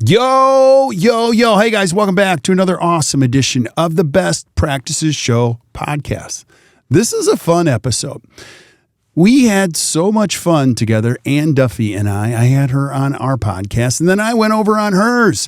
Yo, yo, yo. Hey, guys, welcome back to another awesome edition of the Best Practices Show podcast. This is a fun episode. We had so much fun together, Anne Duffy and I. I had her on our podcast, and then I went over on hers.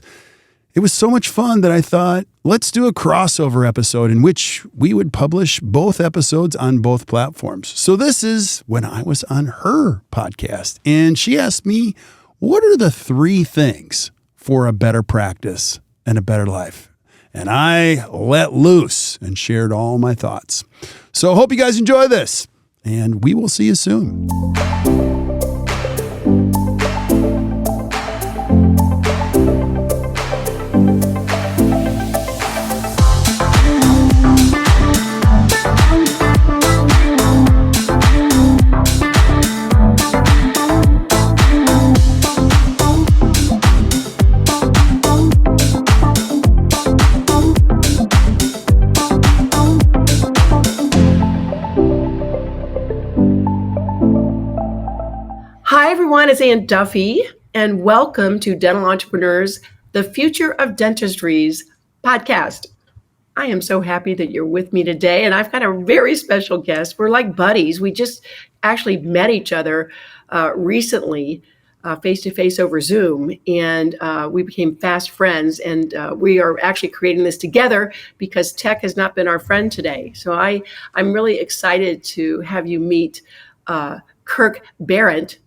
It was so much fun that I thought, let's do a crossover episode in which we would publish both episodes on both platforms. So this is when I was on her podcast, and she asked me, what are the 3 things for a better practice and a better life? And I let loose and shared all my thoughts. So hope you guys enjoy this, and we will see you soon. Hi, everyone. It's Anne Duffy, and welcome to Dental Entrepreneurs, the Future of Dentistry's podcast. I am so happy that you're with me today, and I've got a very special guest. We're like buddies. We just actually met each other recently, face-to-face over Zoom, and we became fast friends, and we are actually creating this together because tech has not been our friend today. So I'm really excited to have you meet Kirk Behrendt.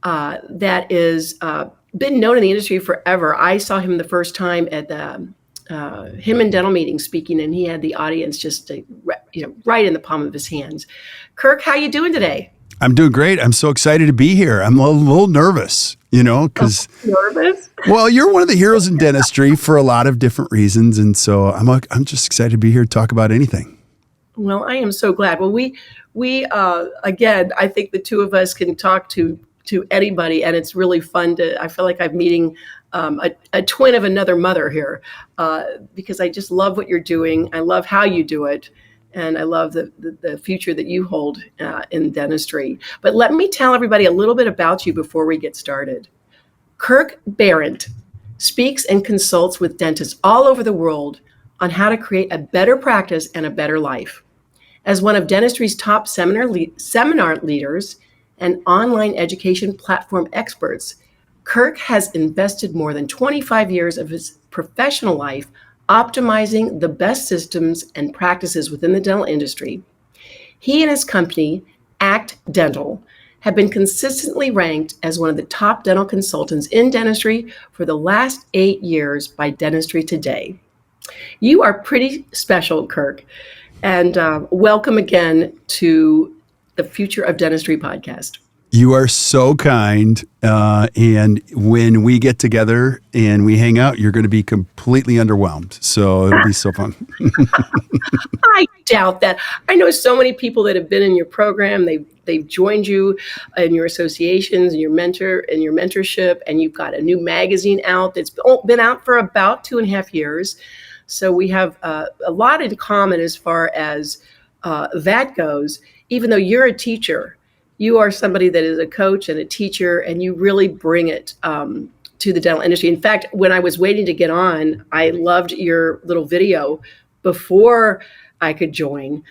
That is been known in the industry forever. I saw him the first time at the Him and Dental meeting speaking, and he had the audience just right in the palm of his hands. Kirk, how you doing today? I'm doing great. I'm so excited to be here. I'm a little nervous, because nervous. Well, you're one of the heroes in dentistry for a lot of different reasons, and so I'm just excited to be here to talk about anything. Well, I am so glad. Well, we again, I think the two of us can talk to anybody, and it's really fun I feel like I'm meeting a twin of another mother here, because I just love what you're doing. I love how you do it, and I love the future that you hold in dentistry. But let me tell everybody a little bit about you before we get started. Kirk Behrendt speaks and consults with dentists all over the world on how to create a better practice and a better life. As one of dentistry's top seminar leaders and online education platform experts, Kirk has invested more than 25 years of his professional life optimizing the best systems and practices within the dental industry. He and his company, Act Dental, have been consistently ranked as one of the top dental consultants in dentistry for the last 8 years by Dentistry Today. You are pretty special, Kirk, and welcome again to the Future of Dentistry podcast. You are so kind, and when we get together and we hang out, you're going to be completely underwhelmed. So it'll be so fun. I doubt that. I know so many people that have been in your program. They've joined you in your associations and your mentorship, and you've got a new magazine out that's been out for about 2.5 years. So we have a lot in common as far as that goes. Even though you're a teacher, you are somebody that is a coach and a teacher, and you really bring it to the dental industry. In fact, when I was waiting to get on, I loved your little video before I could join,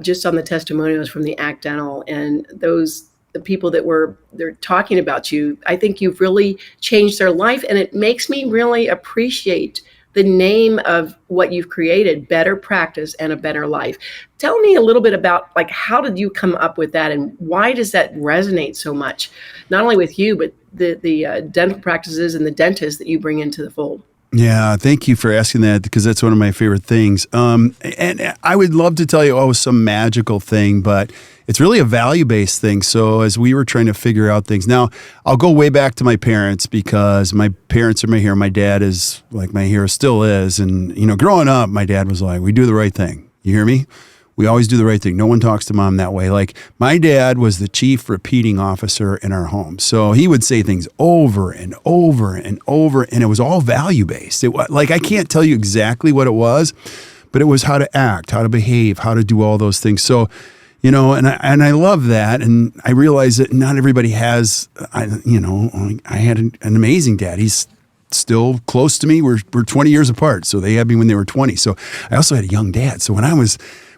just on the testimonials from the Act Dental and the people they're talking about you. I think you've really changed their life, and it makes me really appreciate the name of what you've created, Better Practice and a Better Life. Tell me a little bit about, how did you come up with that, and why does that resonate so much, not only with you, but the dental practices and the dentists that you bring into the fold? Yeah, thank you for asking that, because that's one of my favorite things. And I would love to tell you, some magical thing, but it's really a value-based thing. So as we were trying to figure out things, now I'll go way back to my parents, because my parents are my hero. My dad is like my hero, still is. And, growing up, my dad was like, we do the right thing. You hear me? We always do the right thing. No one talks to mom that way. Like, my dad was the chief repeating officer in our home. So he would say things over and over and over, and it was all value-based. It was like, I can't tell you exactly what it was, but it was how to act, how to behave, how to do all those things. So, and I love that. And I realize that not everybody has, I had an amazing dad. He's still close to me. We're 20 years apart. So they had me when they were 20. So I also had a young dad. So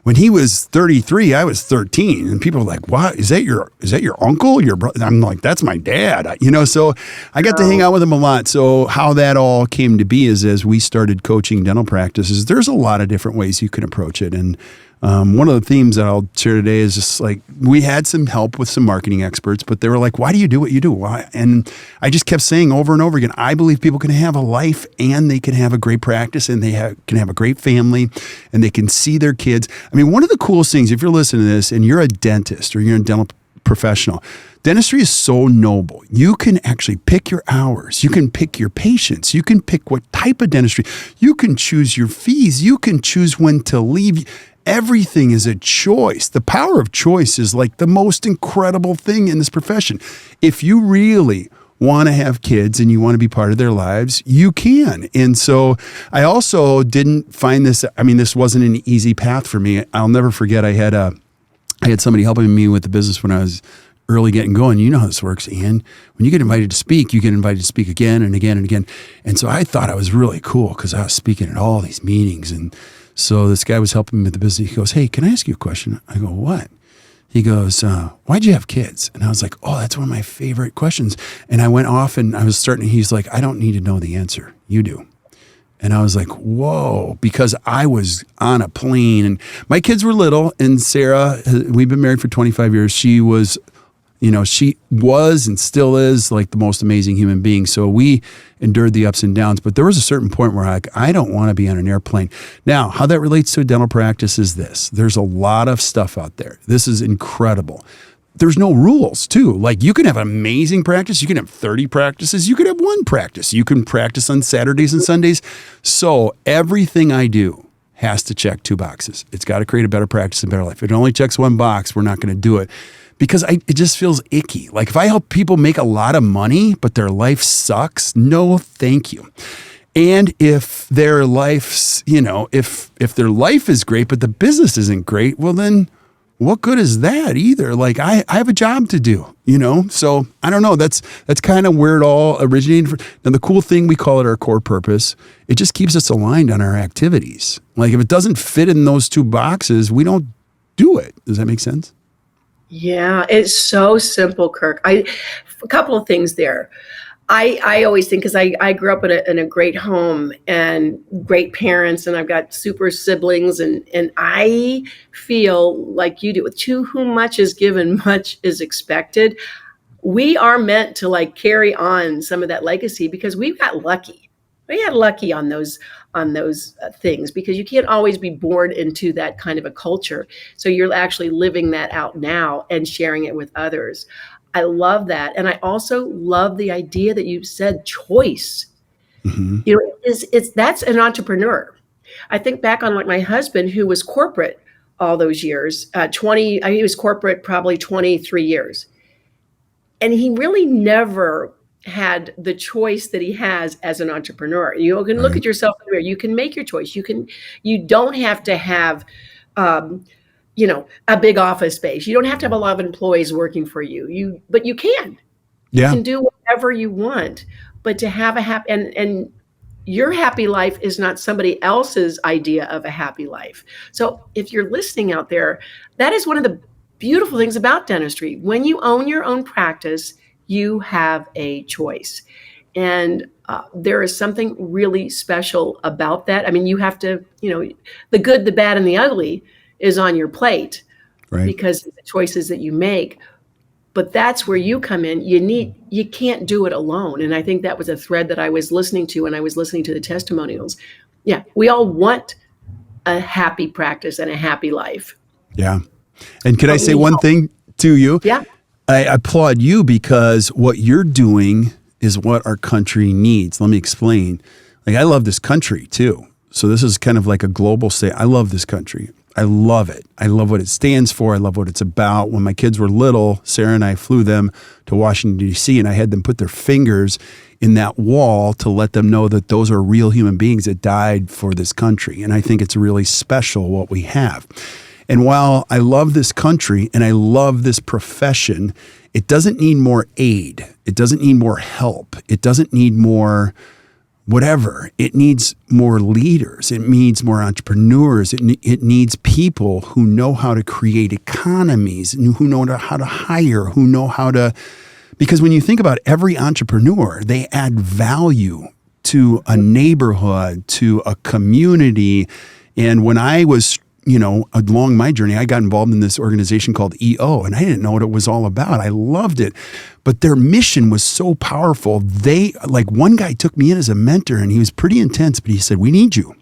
when he was 33, I was 13, and people were like, "What is that? Your uncle? Your brother?" I'm like, "That's my dad." So I got to hang out with him a lot. So how that all came to be is as we started coaching dental practices, there's a lot of different ways you can approach it. And one of the themes that I'll share today is just like we had some help with some marketing experts, but they were like, "Why do you do what you do?" Why? And I just kept saying over and over again, I believe people can have a life and they can have a great practice and they can have a great family and they can see their kids. I mean, one of the coolest things, if you're listening to this and you're a dentist or you're a dental professional, dentistry is so noble. You can actually pick your hours. You can pick your patients. You can pick what type of dentistry. You can choose your fees. You can choose when to leave. Everything is a choice. The power of choice is like the most incredible thing in this profession. If you really want to have kids and you want to be part of their lives, you can. And so I also didn't find this, this wasn't an easy path for me. I'll never forget I had somebody helping me with the business when I was early getting going. You know how this works, Anne. When you get invited to speak, you get invited to speak again and again and again. And so I thought I was really cool because I was speaking at all these meetings. And so this guy was helping me with the business. He goes, "Hey, can I ask you a question?" I go, "What?" He goes, "Why'd you have kids?" And I was like, "Oh, that's one of my favorite questions." And I went off and he's like, "I don't need to know the answer. You do." And I was like, whoa, because I was on a plane and my kids were little, and Sarah, we've been married for 25 years. She was and still is like the most amazing human being. So we endured the ups and downs, but there was a certain point where I don't want to be on an airplane. Now, how that relates to a dental practice is this. There's a lot of stuff out there. This is incredible. There's no rules too. Like you can have an amazing practice. You can have 30 practices. You can have one practice. You can practice on Saturdays and Sundays. So everything I do has to check 2 boxes. It's got to create a better practice and better life. If it only checks 1 box, we're not going to do it because it just feels icky. Like if I help people make a lot of money, but their life sucks, no, thank you. And if their life's, if their life is great, but the business isn't great, well then what good is that either? Like I have a job to do, So I don't know. That's kind of where it all originated. Now the cool thing, we call it our core purpose. It just keeps us aligned on our activities. Like if it doesn't fit in those 2 boxes, we don't do it. Does that make sense? Yeah, it's so simple, Kirk. A couple of things there. I always think, because I grew up in a great home and great parents, and I've got super siblings, and I feel like you do. To whom much is given, much is expected. We are meant to like carry on some of that legacy because we've got lucky. We got lucky on those things, because you can't always be born into that kind of a culture. So you're actually living that out now and sharing it with others. I love that. And I also love the idea that you said choice. Mm-hmm. That's an entrepreneur. I think back on like my husband, who was corporate all those years, he was corporate probably 23 years. And he really never had the choice that he has as an entrepreneur. You can look at yourself in the mirror. You can make your choice. You don't have to have, a big office space. You don't have to have a lot of employees working for you. But you can. Yeah. You can do whatever you want. But to have a happy and your happy life is not somebody else's idea of a happy life. So if you're listening out there, that is one of the beautiful things about dentistry. When you own your own practice, you have a choice. And there is something really special about that. I mean, you have to, the good, the bad, and the ugly is on your plate, right? Because of the choices that you make. But that's where you come in. You can't do it alone. And I think that was a thread that I was listening to when I was listening to the testimonials. Yeah, we all want a happy practice and a happy life. Yeah. And can I say one thing to you? Yeah. I applaud you because what you're doing is what our country needs. Let me explain. Like, I love this country too. So this is kind of like a global state. I love this country. I love it. I love what it stands for. I love what it's about. When my kids were little, Sarah and I flew them to Washington, D.C., and I had them put their fingers in that wall to let them know that those are real human beings that died for this country. And I think it's really special what we have. And while I love this country and I love this profession, it doesn't need more aid. It doesn't need more help. It doesn't need more whatever. It needs more leaders. It needs more entrepreneurs. It needs people who know how to create economies, and who know how to hire, who know how to, because when you think about every entrepreneur, they add value to a neighborhood, to a community. And when I was, along my journey, I got involved in this organization called EO, and I didn't know what it was all about. I loved it. But their mission was so powerful. One guy took me in as a mentor, and he was pretty intense, but he said, "We need you.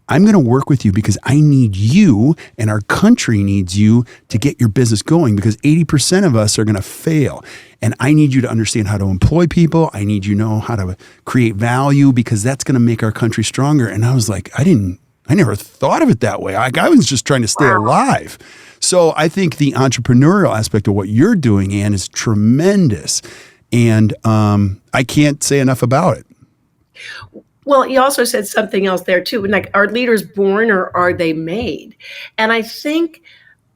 I'm going to work with you because I need you, and our country needs you to get your business going, because 80% of us are going to fail. And I need you to understand how to employ people. I need you to know how to create value, because that's going to make our country stronger." And I was like, I never thought of it that way. I was just trying to stay alive. So I think the entrepreneurial aspect of what you're doing, Anne, is tremendous. And I can't say enough about it. Well, you also said something else there too. Like, are leaders born or are they made? And I think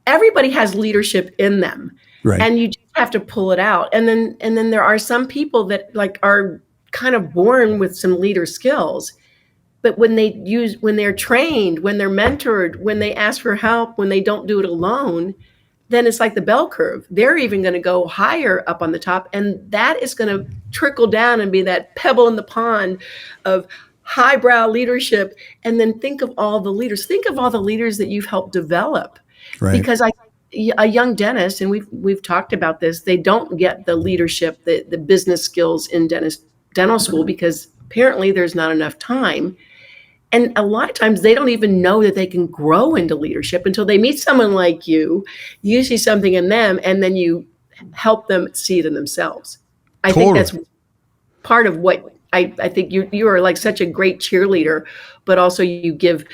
everybody has leadership in them. Right. And you just have to pull it out. And then there are some people that are kind of born with some leader skills. But when they're trained, when they're mentored, when they ask for help, when they don't do it alone, then it's like the bell curve. They're even going to go higher up on the top. And that is going to trickle down and be that pebble in the pond of highbrow leadership. And then think of all the leaders. Think of all the leaders that you've helped develop. Right. Because a young dentist, and we've talked about this, they don't get the leadership, the business skills in dental school, because apparently there's not enough time. And a lot of times they don't even know that they can grow into leadership until they meet someone like you. You see something in them, and then you help them see it in themselves. I think that's part of what I think you are, like, such a great cheerleader, but also you give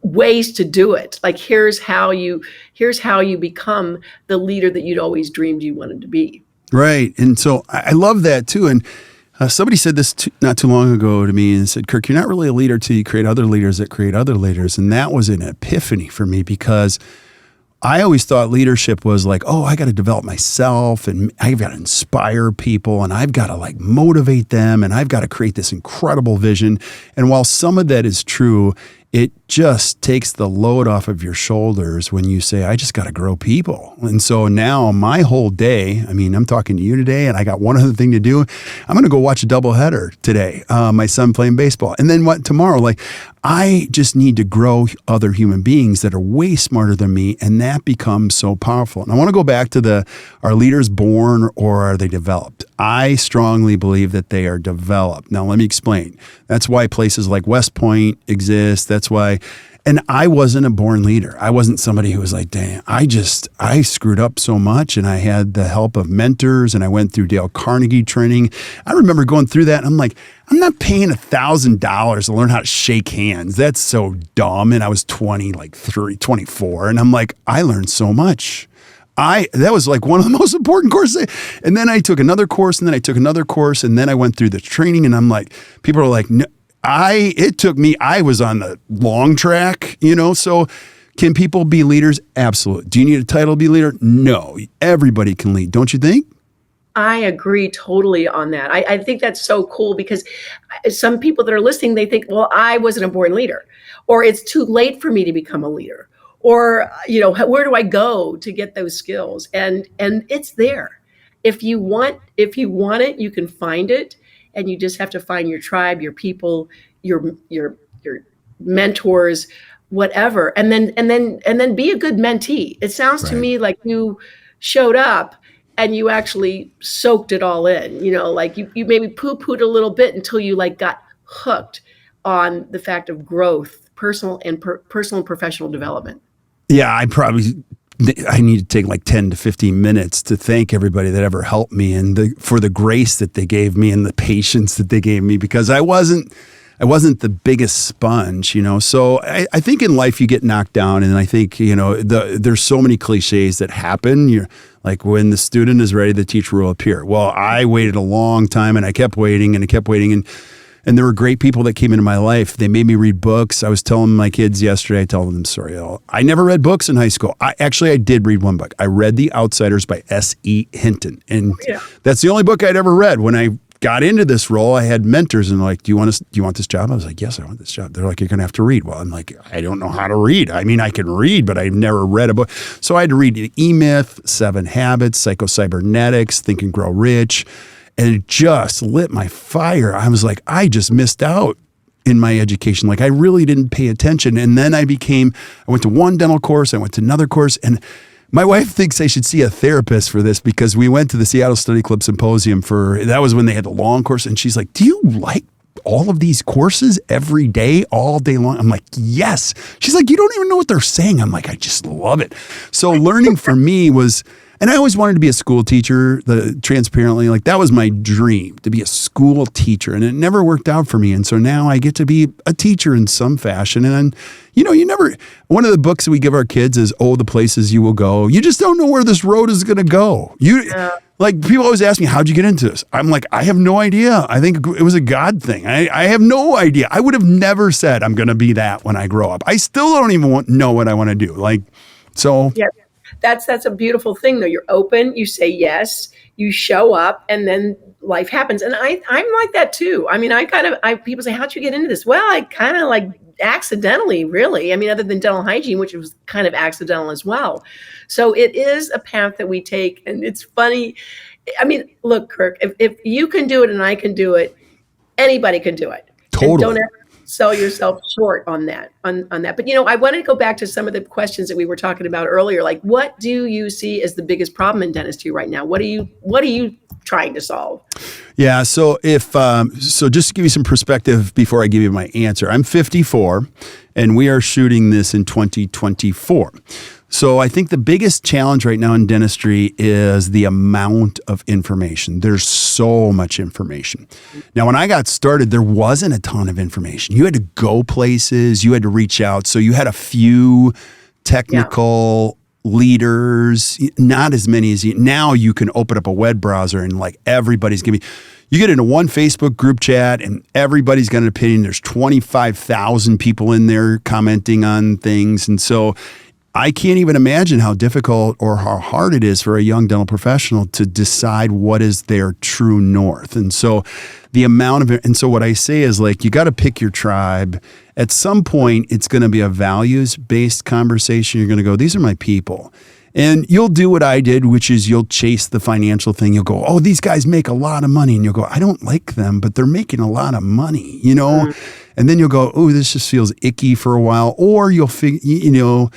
ways to do it. Like, here's how you become the leader that you'd always dreamed you wanted to be. Right. And so I love that too. And somebody said this not too long ago to me, and said, "Kirk, you're not really a leader till you create other leaders that create other leaders." And that was an epiphany for me, because I always thought leadership was like, oh, I got to develop myself, and I've got to inspire people, and I've got to motivate them, and I've got to create this incredible vision. And while some of that is true, it just takes the load off of your shoulders when you say, I just got to grow people. And so now my whole day, I'm talking to you today, and I got one other thing to do. I'm going to go watch a doubleheader today. My son playing baseball. And then tomorrow? I just need to grow other human beings that are way smarter than me, and that becomes so powerful. And I want to go back to are leaders born or are they developed? I strongly believe that they are developed. Now, let me explain. That's why places like West Point exist. That's why, and I wasn't a born leader. I wasn't somebody who was like, dang, I screwed up so much, and I had the help of mentors, and I went through Dale Carnegie training. I remember going through that, and I'm like, I'm not paying $1,000 to learn how to shake hands. That's so dumb. And I was 24, and I'm like, I learned so much. That was one of the most important courses. And then I took another course, and then I took another course, and then I went through the training, and I'm like, people are like, no, I was on the long track, so can people be leaders? Absolutely. Do you need a title to be a leader? No, everybody can lead. Don't you think? I agree totally on that. I think that's so cool, because some people that are listening, they think, well, I wasn't a born leader, or it's too late for me to become a leader, or, where do I go to get those skills? And it's there. If you want it, you can find it, and you just have to find your tribe, your people, your mentors, whatever, and then be a good mentee. It sounds to me like you showed up and you actually soaked it all in. You maybe poo-pooed a little bit until you got hooked on the fact of growth, personal and professional development. Yeah, I need to take 10 to 15 minutes to thank everybody that ever helped me, and for the grace that they gave me and the patience that they gave me, because I wasn't the biggest sponge, So I think in life you get knocked down, and I think, there's so many cliches that happen. You're like, when the student is ready, the teacher will appear. Well, I waited a long time, and I kept waiting, and there were great people that came into my life. They made me read books. I was telling my kids yesterday, I tell them the story. I never read books in high school. I did read one book. I read The Outsiders by S.E. Hinton. And that's the only book I'd ever read when I got into this role, I had mentors and like, do you want this job? I was like, yes, I want this job. They're like, you're going to have to read. Well, I'm like, I don't know how to read. I mean, I can read, but I've never read a book. So I had to read E-Myth, 7 Habits, Psycho-Cybernetics, Think and Grow Rich. And it just lit my fire. I was like, I just missed out in my education. Like I really didn't pay attention. And then I went to one dental course, I went to another course, and my wife thinks I should see a therapist for this because we went to the Seattle Study Club Symposium that was when they had the long course. And she's like, do you like all of these courses every day, all day long? I'm like, yes. She's like, you don't even know what they're saying. I'm like, I just love it. So learning for me was, and I always wanted to be a school teacher, transparently, like that was my dream, to be a school teacher. And it never worked out for me. And so now I get to be a teacher in some fashion. And one of the books that we give our kids is, the places you will go. You just don't know where this road is going to go. Like people always ask me, how'd you get into this? I'm like, I have no idea. I think it was a God thing. I have no idea. I would have never said I'm going to be that when I grow up. I still don't even know what I want to do. Like, so. Yeah. That's a beautiful thing, though. You're open, you say yes, you show up, and then life happens. And I'm like that too. I mean, people say, how'd you get into this? Well, I kind of like accidentally, really. I mean, other than dental hygiene, which was kind of accidental as well. So it is a path that we take. And it's funny. I mean, look, Kirk, if you can do it and I can do it, anybody can do it. Totally. And don't ever sell yourself short on that. But I wanted to go back to some of the questions that we were talking about earlier. Like, what do you see as the biggest problem in dentistry right now? What are you trying to solve? Yeah. So so just to give you some perspective before I give you my answer, I'm 54 and we are shooting this in 2024. So I think the biggest challenge right now in dentistry is the amount of information. There's so much information. Now, when I got started, there wasn't a ton of information. You had to go places, you had to reach out. So you had a few technical leaders, not as many as now you can open up a web browser and like everybody's giving you get into one Facebook group chat and everybody's got an opinion. There's 25,000 people in there commenting on things. And so I can't even imagine how difficult or how hard it is for a young dental professional to decide what is their true north. And so what I say is like, you got to pick your tribe. At some point, it's going to be a values-based conversation. You're going to go, these are my people. And you'll do what I did, which is you'll chase the financial thing. You'll go, oh, these guys make a lot of money. And you'll go, I don't like them, but they're making a lot of money, And then you'll go, oh, this just feels icky for a while. Or you'll figure,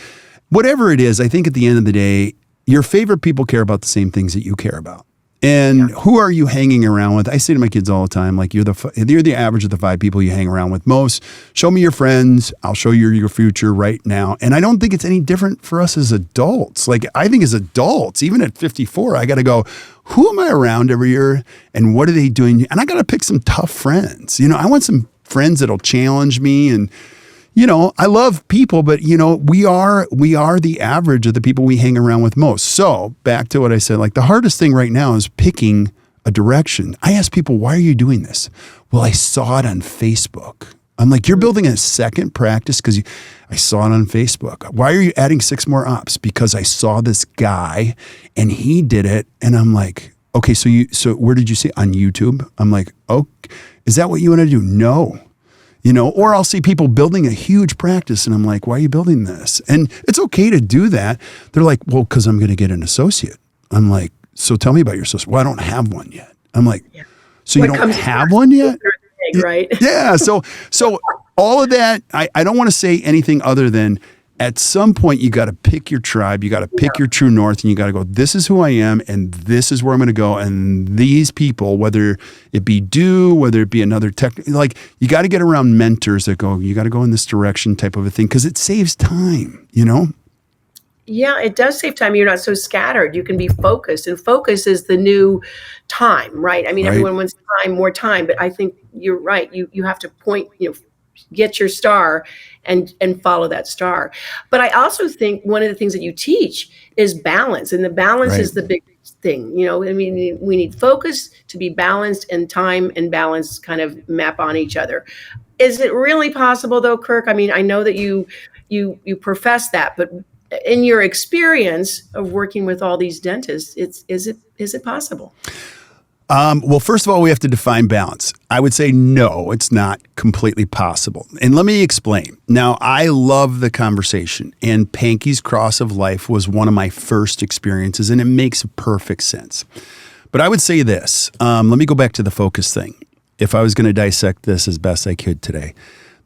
whatever it is, I think at the end of the day, your favorite people care about the same things that you care about. And who are you hanging around with? I say to my kids all the time, like you're the average of the 5 people you hang around with most. Show me your friends. I'll show you your future right now. And I don't think it's any different for us as adults. Like I think as adults, even at 54, I got to go, who am I around every year and what are they doing? And I got to pick some tough friends. I want some friends that'll challenge me and I love people, but we are the average of the people we hang around with most. So back to what I said, like the hardest thing right now is picking a direction. I ask people, why are you doing this? Well, I saw it on Facebook. I'm like, you're building a second practice because I saw it on Facebook. Why are you adding 6 more ops? Because I saw this guy and he did it. And I'm like, okay, so where did you see it? On YouTube? I'm like, oh, is that what you want to do? No. Or I'll see people building a huge practice and I'm like, why are you building this? And it's okay to do that. They're like, well, because I'm going to get an associate. I'm like, so tell me about your associate. Well, I don't have one yet. I'm like, so you don't have one yet? Right. Yeah. So all of that, I don't want to say anything other than at some point you got to pick your tribe, you got to pick your true north, and you got to go, this is who I am, and this is where I'm going to go. And these people, whether it be whether it be another tech, like you got to get around mentors that go, you got to go in this direction type of a thing, because it saves time, Yeah, it does save time. You're not so scattered. You can be focused, and focus is the new time, right? I mean, everyone wants more time, but I think you're right. You have to point, get your star and follow that star. But I also think one of the things that you teach is balance, and the balance is the big thing. I mean, we need focus to be balanced, and time and balance kind of map on each other. Is it really possible though, Kirk? I mean, I know that you profess that, but in your experience of working with all these dentists, is it possible? Well, first of all, we have to define balance. I would say no, it's not completely possible. And let me explain. Now, I love the conversation, and Panky's Cross of Life was one of my first experiences, and it makes perfect sense. But I would say this. Let me go back to the focus thing. If I was going to dissect this as best I could today,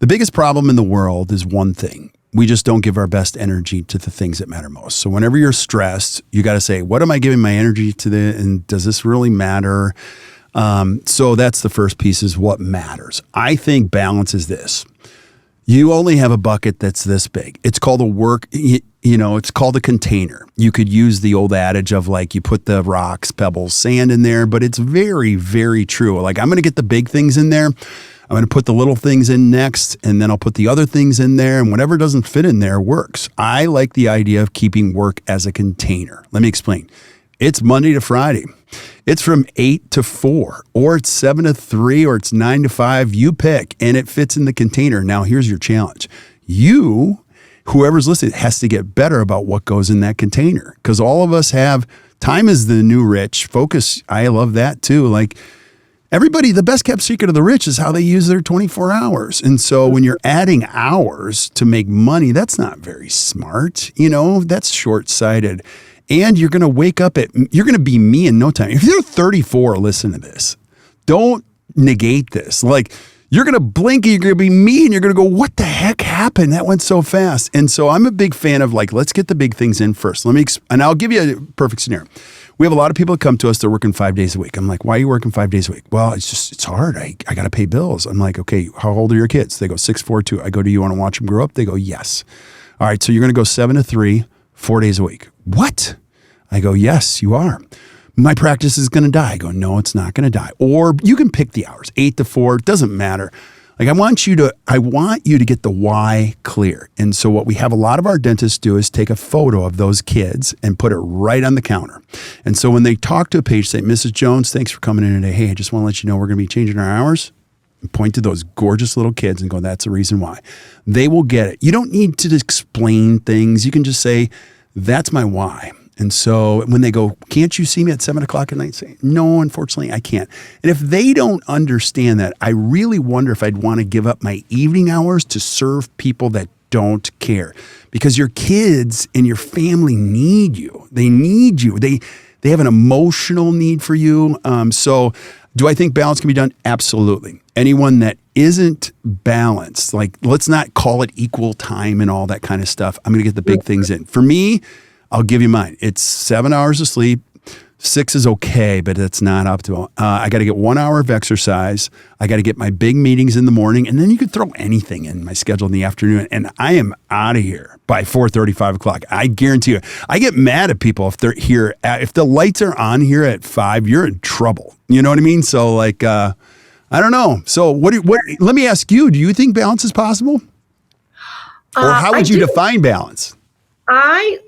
the biggest problem in the world is one thing. We just don't give our best energy to the things that matter most. So whenever you're stressed, you got to say, what am I giving my energy to and does this really matter? So that's the first piece, is what matters. I think balance is this. You only have a bucket that's this big. It's called it's called a container. You could use the old adage of like, you put the rocks, pebbles, sand in there, but it's very, very true. Like, I'm going to get the big things in there. I'm going to put the little things in next, and then I'll put the other things in there, and whatever doesn't fit in there works. I like the idea of keeping work as a container. Let me explain. It's Monday to Friday. It's from 8 to 4, or it's 7 to 3, or it's 9 to 5. You pick, and it fits in the container. Now, here's your challenge. Whoever's listening, has to get better about what goes in that container, because all of us have time is the new rich. Focus, I love that too. Like, everybody, the best kept secret of the rich is how they use their 24 hours. And so when you're adding hours to make money, that's not very smart. That's short-sighted. And you're going to wake up you're going to be me in no time. If you're 34, listen to this. Don't negate this. Like, you're going to blink and you're going to be me and you're going to go, what the heck happened? That went so fast. And so I'm a big fan of like, let's get the big things in first. And I'll give you a perfect scenario. We have a lot of people that come to us, they're working 5 days a week. I'm like, why are you working 5 days a week? Well, it's hard. I got to pay bills. I'm like, okay, how old are your kids? They go 6, 4, 2. I go, do you want to watch them grow up? They go, yes. All right, so you're going to go 7 to 3, 4 days a week. What? I go, yes, you are. My practice is going to die. I go, no, it's not going to die. Or you can pick the hours, 8 to 4, it doesn't matter. Like, I want you to get the why clear. And so what we have a lot of our dentists do is take a photo of those kids and put it right on the counter. And so when they talk to a patient, say, Mrs. Jones, thanks for coming in today. Hey, I just want to let you know we're going to be changing our hours. And point to those gorgeous little kids and go, that's the reason why. They will get it. You don't need to explain things. You can just say, that's my why. And so when they go, can't you see me at 7 o'clock at night? Say, no, unfortunately, I can't. And if they don't understand that, I really wonder if I'd want to give up my evening hours to serve people that don't care. Because your kids and your family need you. They need you. They have an emotional need for you. So do I think balance can be done? Absolutely. Anyone that isn't balanced, like, let's not call it equal time and all that kind of stuff. I'm going to get the big things in. For me, I'll give you mine. It's 7 hours of sleep. 6 is okay, but it's not optimal. I got to get 1 hour of exercise. I got to get my big meetings in the morning, and then you could throw anything in my schedule in the afternoon, and I am out of here by 4:30, 5 o'clock. I guarantee you. I get mad at people if they're here. If the lights are on here at 5, you're in trouble. You know what I mean? So, like, I don't know. So let me ask you, do you think balance is possible? Or how would you define balance? I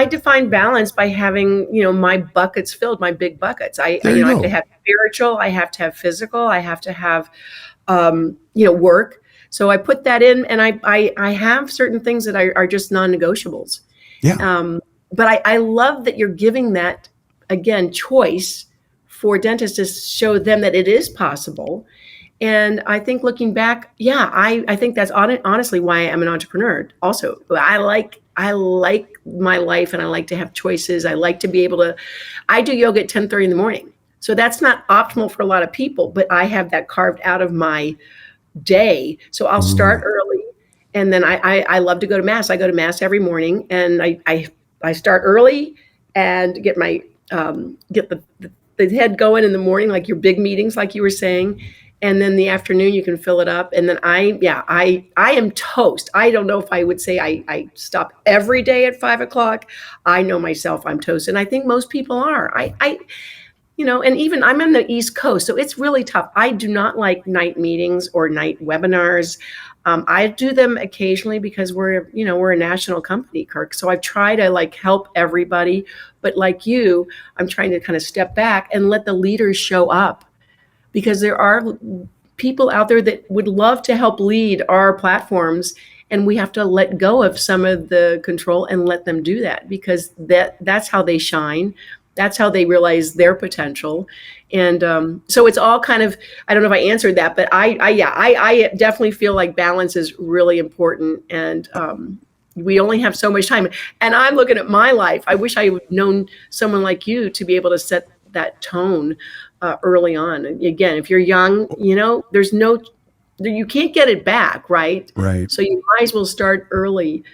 define balance by having, my buckets filled, my big buckets. I have to have spiritual, I have to have physical, I have to have, work. So I put that in, and I have certain things that are just non-negotiables. Yeah. But I love that you're giving that, again, choice for dentists to show them that it is possible. And I think looking back, I think that's honestly why I'm an entrepreneur. Also, I like my life, and I like to have choices. I like to be able to. I do yoga at 10:30 in the morning, so that's not optimal for a lot of people. But I have that carved out of my day. So I'll start early, and then I love to go to mass. I go to mass every morning, and I start early and get my get the head going in the morning, like your big meetings, like you were saying. And then the afternoon you can fill it up. And then I am toast. I don't know if I would say I stop every day at 5 o'clock. I know myself, I'm toast. And I think most people are. And even I'm on the East Coast, so it's really tough. I do not like night meetings or night webinars. I do them occasionally because we're a national company, Kirk. So I try to help everybody. But like you, I'm trying to kind of step back and let the leaders show up. Because there are people out there that would love to help lead our platforms, and we have to let go of some of the control and let them do that, because that's how they shine. That's how they realize their potential. And so it's all kind of, I don't know if I answered that, but I definitely feel like balance is really important. And we only have so much time. And I'm looking at my life. I wish I would known someone like you to be able to set that tone early on. And again, if you're young, you can't get it back, right? Right. So you might as well start early,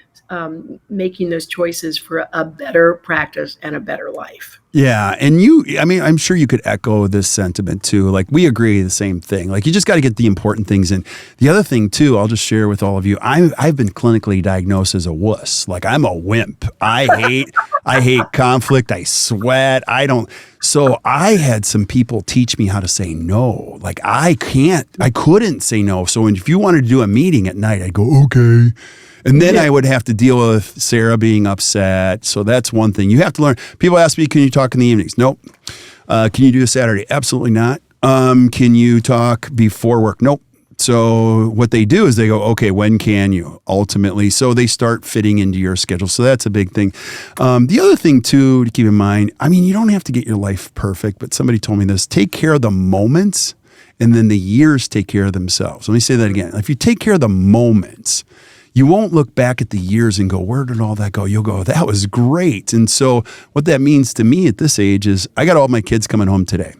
making those choices for a better practice and a better life. Yeah. And I'm sure you could echo this sentiment too. Like, we agree the same thing. Like, you just got to get the important things in. The other thing too, I'll just share with all of you, I've been clinically diagnosed as a wuss. Like, I'm a wimp. I hate conflict. I sweat. So I had some people teach me how to say no. Like, I couldn't say no. So if you wanted to do a meeting at night, I'd go, okay. And then I would have to deal with Sarah being upset. So that's one thing. You have to learn. People ask me, can you talk in the evenings? Nope. Can you do a Saturday? Absolutely not. Can you talk before work? Nope. So what they do is they go, okay, when can you ultimately? So they start fitting into your schedule. So that's a big thing. The other thing too, to keep in mind, you don't have to get your life perfect, but somebody told me this: take care of the moments and then the years take care of themselves. Let me say that again. If you take care of the moments, you won't look back at the years and go, where did all that go? You'll go, that was great. And so what that means to me at this age is I got all my kids coming home today.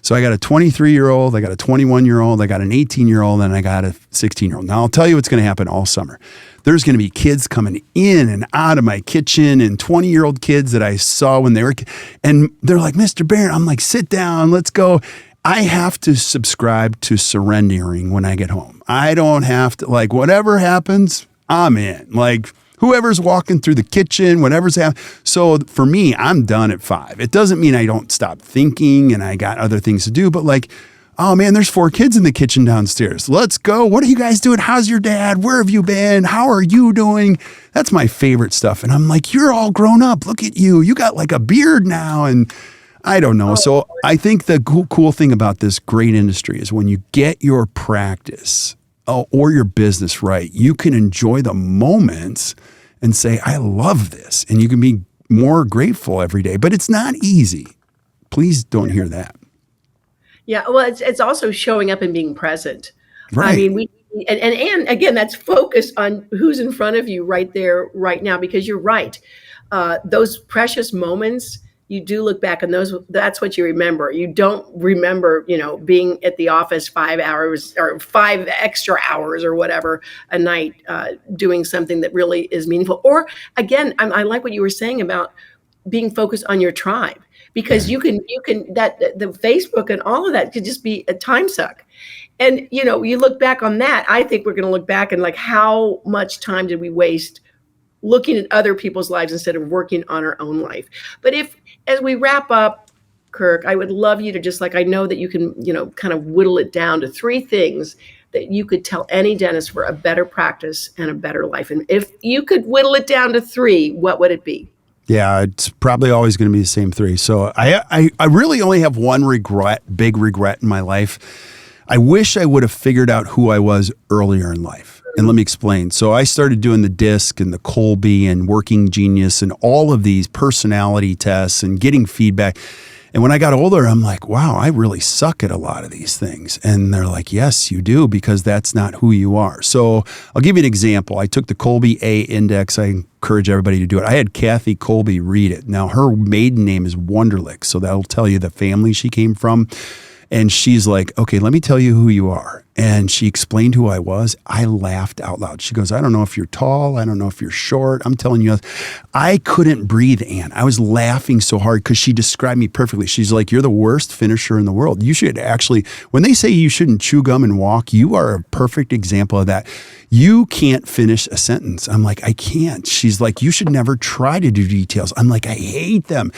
So I got a 23-year-old, I got a 21-year-old, I got an 18-year-old, and I got a 16-year-old. Now, I'll tell you what's going to happen all summer. There's going to be kids coming in and out of my kitchen, and 20-year-old kids that I saw when they were, and they're like, Mr. Behrendt, I'm like, sit down, let's go. I have to subscribe to surrendering when I get home. I don't have to, like, whatever happens, I'm in. Like, whoever's walking through the kitchen, whatever's happening. So for me, I'm done at 5. It doesn't mean I don't stop thinking and I got other things to do, but like, oh man, there's 4 kids in the kitchen downstairs. Let's go. What are you guys doing? How's your dad? Where have you been? How are you doing? That's my favorite stuff. And I'm like, you're all grown up. Look at you. You got like a beard now. And I don't know. So I think the cool thing about this great industry is when you get your practice or your business right, you can enjoy the moments and say, I love this. And you can be more grateful every day. But it's not easy. Please don't hear that. Yeah, well, it's also showing up and being present. Right. I mean, and again, that's focused on who's in front of you right there, right now, because you're right. Those precious moments, you do look back and that's what you remember. You don't remember, being at the office 5 hours or 5 extra hours or whatever a night, doing something that really is meaningful. Or again, I like what you were saying about being focused on your tribe, because you can the Facebook and all of that could just be a time suck. And, you look back on that, I think we're going to look back and like, how much time did we waste looking at other people's lives instead of working on our own life? But as we wrap up, Kirk, I would love you to just I know that you can, kind of whittle it down to 3 things that you could tell any dentist for a better practice and a better life. And if you could whittle it down to 3, what would it be? Yeah, it's probably always going to be the same 3. So I really only have one big regret in my life. I wish I would have figured out who I was earlier in life. And let me explain. So I started doing the DISC and the Colby and Working Genius and all of these personality tests and getting feedback. And when I got older, I'm like, wow, I really suck at a lot of these things. And they're like, yes, you do, because that's not who you are. So I'll give you an example. I took the Colby A index. I encourage everybody to do it. I had Kathy Colby read it. Now, her maiden name is Wunderlich, so that'll tell you the family she came from. And she's like, okay, let me tell you who you are. And she explained who I was. I laughed out loud. She goes, I don't know if you're tall. I don't know if you're short. I'm telling you, I couldn't breathe, Anne. I was laughing so hard because she described me perfectly. She's like, you're the worst finisher in the world. You should actually, when they say you shouldn't chew gum and walk, you are a perfect example of that. You can't finish a sentence. I'm like, I can't. She's like, you should never try to do details. I'm like, I hate them.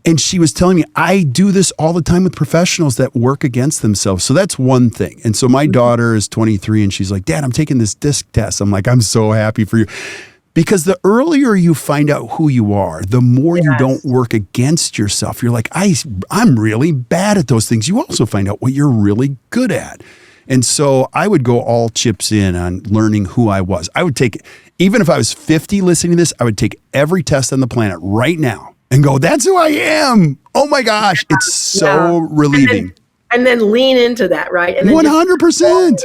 And she was telling me, I do this all the time with professionals that work against themselves. So that's one thing. And so my daughter is 23 and she's like, Dad, I'm taking this DISC test. I'm like, I'm so happy for you. Because the earlier you find out who you are, the more you don't work against yourself. You're like, I'm really bad at those things. You also find out what you're really good at. And so I would go all chips in on learning who I was. I would take, even if I was 50 listening to this, I would take every test on the planet right now and go, that's who I am. Oh my gosh. It's so relieving. And then lean into that, right? And then 100%.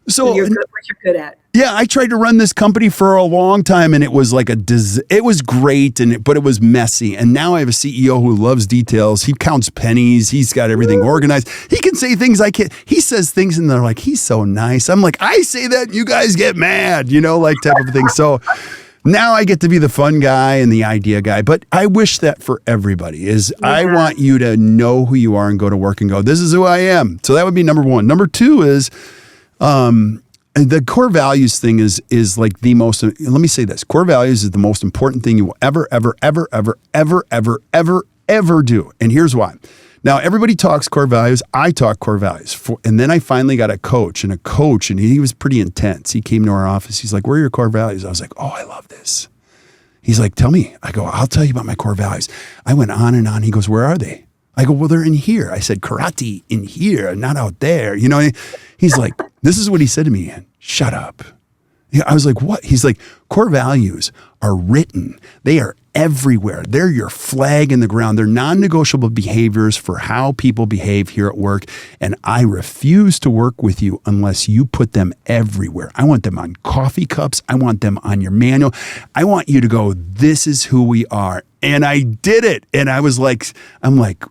So you're good at what you're good at. Yeah, I tried to run this company for a long time, and it was like it was great, but it was messy. And now I have a CEO who loves details. He counts pennies. He's got everything organized. He can say things I can't. He says things, and they're like, he's so nice. I'm like, I say that, and you guys get mad, like type of thing. So now I get to be the fun guy and the idea guy. But I wish that for everybody I want you to know who you are and go to work and go, this is who I am. So that would be number one. Number two is, the core values thing is like the most, let me say this, core values is the most important thing you will ever do. And here's why. Now, everybody talks core values. I talk core values. And then I finally got a coach, and he was pretty intense. He came to our office. He's like, where are your core values? I was like, oh, I love this. He's like, tell me. I go, I'll tell you about my core values. I went on and on. He goes, where are they? I go, well, they're in here. I said, karate in here, not out there. He's like, this is what he said to me. Shut up. I was like, what? He's like, core values are written. They are everywhere. They're your flag in the ground. They're non-negotiable behaviors for how people behave here at work. And I refuse to work with you unless you put them everywhere. I want them on coffee cups. I want them on your manual. I want you to go, this is who we are. And I did it. And I'm like,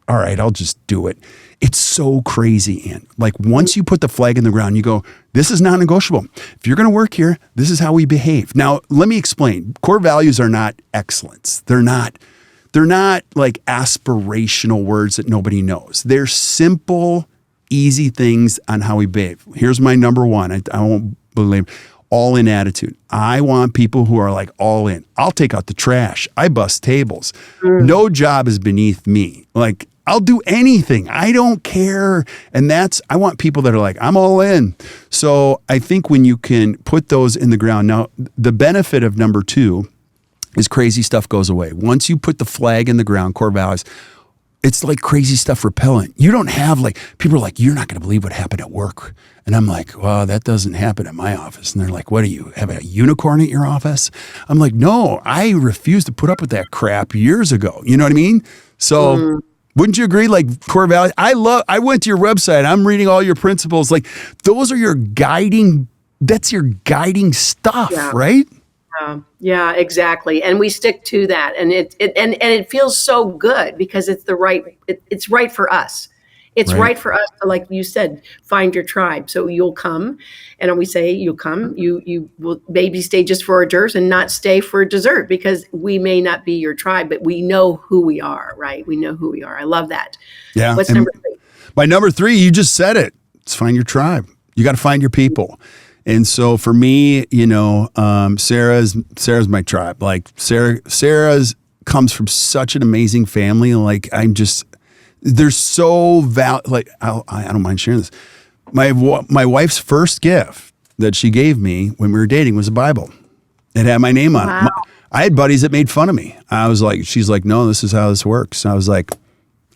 all right, I'll just do it. It's so crazy, Anne. Like once you put the flag in the ground, you go, this is non-negotiable. If you're going to work here, this is how we behave. Now, let me explain. Core values are not excellence. They're not like aspirational words that nobody knows. They're simple, easy things on how we behave. Here's my number one. I won't believe all in attitude. I want people who are like all in. I'll take out the trash. I bust tables. No job is beneath me. Like I'll do anything. I don't care. And I want people that are like, I'm all in. So I think when you can put those in the ground, now the benefit of number two is crazy stuff goes away. Once you put the flag in the ground, core values, it's like crazy stuff repellent. You don't have people are like, you're not going to believe what happened at work. And I'm like, well, that doesn't happen at my office. And they're like, what do you have a unicorn at your office? I'm like, no, I refused to put up with that crap years ago. You know what I mean? So wouldn't you agree? Like core values. I went to your website. I'm reading all your principles. Like those are that's your guiding stuff, right? Yeah, exactly. And we stick to that. And it feels so good because it's it's right for us. It's right for us to, like you said, find your tribe. So you'll come, and we say you'll come, you will maybe stay just for hors d'oeuvres and not stay for dessert because we may not be your tribe, but we know who we are, right? We know who we are. I love that. Yeah. What's number three? My number three, you just said it. It's find your tribe. You got to find your people. And so for me, Sarah's my tribe. Like Sarah's comes from such an amazing family. Like they're so like I don't mind sharing this. My wife's first gift that she gave me when we were dating was a Bible. It had my name on it. I had buddies that made fun of me. I was like, she's like, no, this is how this works. And I was like,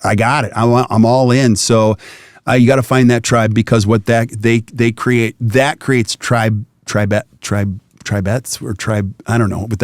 I got it. I'm all in. So you got to find that tribe because what they create, that creates tribettes or tribe. I don't know, but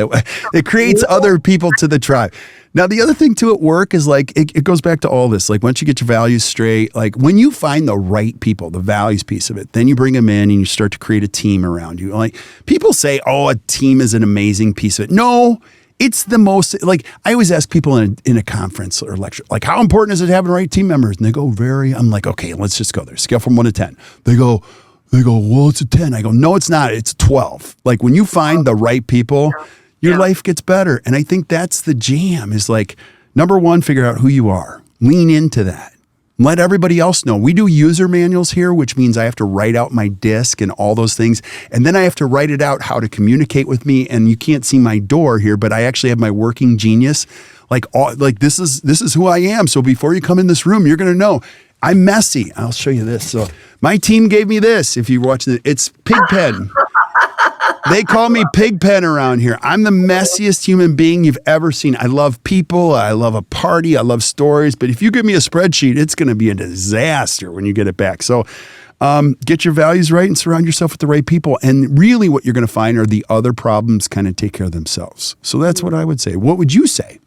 it creates other people to the tribe. Now, the other thing too at work is like, it goes back to all this. Like once you get your values straight, like when you find the right people, the values piece of it, then you bring them in and you start to create a team around you. Like people say, oh, a team is an amazing piece of it. No, it's the most, like I always ask people in a conference or lecture, like how important is it having the right team members? And they go I'm like, okay, let's just go there. Scale from 1 to 10. They go, well, it's a 10. I go, no, it's not. It's 12. Like when you find the right people, your life gets better. And I think that's the jam is like, number one, figure out who you are. Lean into that. Let everybody else know. We do user manuals here, which means I have to write out my disc and all those things. And then I have to write it out how to communicate with me. And you can't see my door here, but I actually have my working genius. Like this is who I am. So before you come in this room, you're going to know I'm messy. I'll show you this. So my team gave me this. If you're watching it, it's Pigpen. They call me Pigpen around here. I'm the messiest human being you've ever seen. I love people. I love a party. I love stories. But if you give me a spreadsheet, it's going to be a disaster when you get it back. So get your values right and surround yourself with the right people. And really what you're going to find are the other problems kind of take care of themselves. So that's what I would say. What would you say?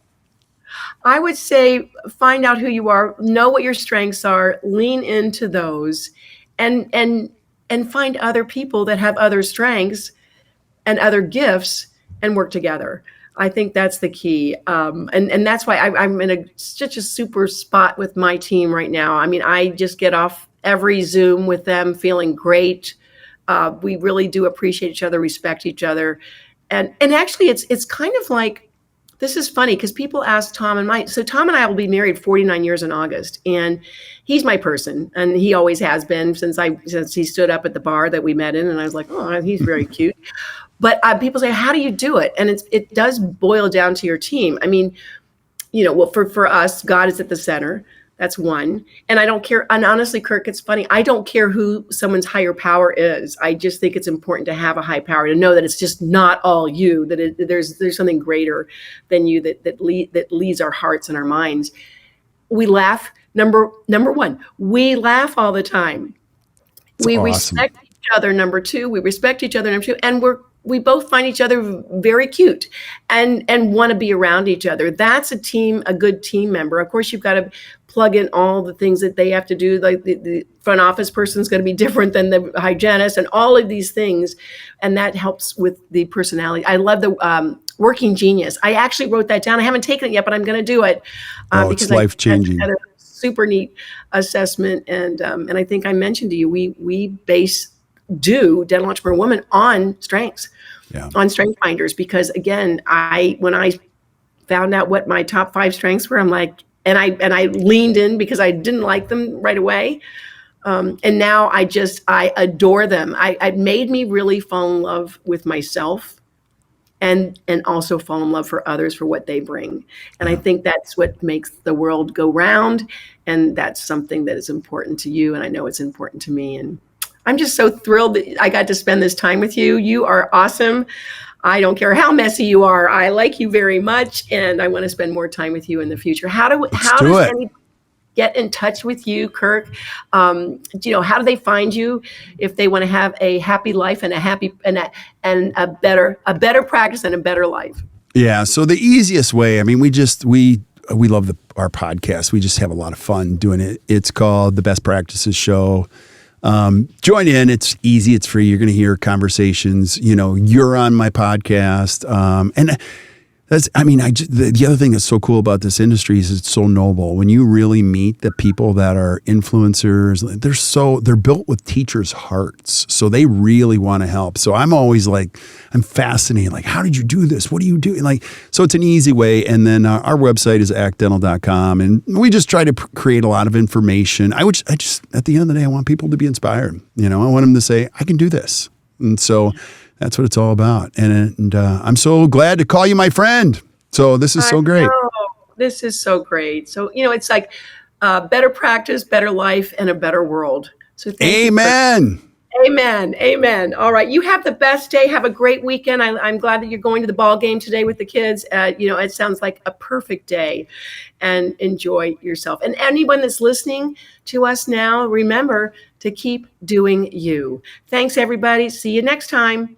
I would say find out who you are, know what your strengths are, lean into those, and find other people that have other strengths and other gifts and work together. I think that's the key. And that's why I'm in such a super spot with my team right now. I mean, I just get off every Zoom with them feeling great. We really do appreciate each other, respect each other. And actually it's kind of like, this is funny because people ask Tom and Tom and I will be married 49 years in August, and he's my person, and he always has been since he stood up at the bar that we met in, and I was like, oh, he's very cute. But people say, how do you do it? And it does boil down to your team. I mean, well, for us, God is at the center. That's one. And I don't care. And honestly, Kirk, it's funny. I don't care who someone's higher power is. I just think it's important to have a high power, to know that it's just not all you, that there's something greater than you that leads our hearts and our minds. We laugh. Number one, we laugh all the time. We awesome. Respect each other. Number two, we respect each other. Number two, and we both find each other very cute and want to be around each other. That's a good team member. Of course, you've got to plug in all the things that they have to do. Like the front office person is going to be different than the hygienist and all of these things. And that helps with the personality. I love the working genius. I actually wrote that down. I haven't taken it yet, but I'm going to do it. Because it's life-changing. Super neat assessment. And I think I mentioned to you, we do Dental Entrepreneur Woman on strengths, on strength finders, because again, when I found out what my top 5 strengths were, I'm like, and I leaned in because I didn't like them right away. And now I adore them. It made me really fall in love with myself and also fall in love for others for what they bring. And I think that's what makes the world go round. And that's something that is important to you. And I know it's important to me. And I'm just so thrilled that I got to spend this time with you. You are awesome. I don't care how messy you are. I like you very much, and I want to spend more time with you in the future. How does anybody get in touch with you, Kirk? How do they find you if they want to have a happy life and a better practice and a better life? Yeah. So the easiest way, I mean, we love our podcast. We just have a lot of fun doing it. It's called The Best Practices Show. Join in. It's easy. It's free. You're going to hear conversations. You're on my podcast. And the other thing that's so cool about this industry is it's so noble. When you really meet the people that are influencers, they're built with teachers' hearts. So they really want to help. So I'm always I'm fascinated. Like, how did you do this? What do you do? So it's an easy way. And then our website is actdental.com. And we just try to create a lot of information. I just, at the end of the day, I want people to be inspired. I want them to say, I can do this. And so that's what it's all about. And I'm so glad to call you my friend. So this is so great. This is so great. So, it's like better practice, better life, and a better world. So amen. Amen. Amen. All right. You have the best day. Have a great weekend. I'm glad that you're going to the ball game today with the kids. It sounds like a perfect day, and enjoy yourself. And anyone that's listening to us now, remember to keep doing you. Thanks, everybody. See you next time.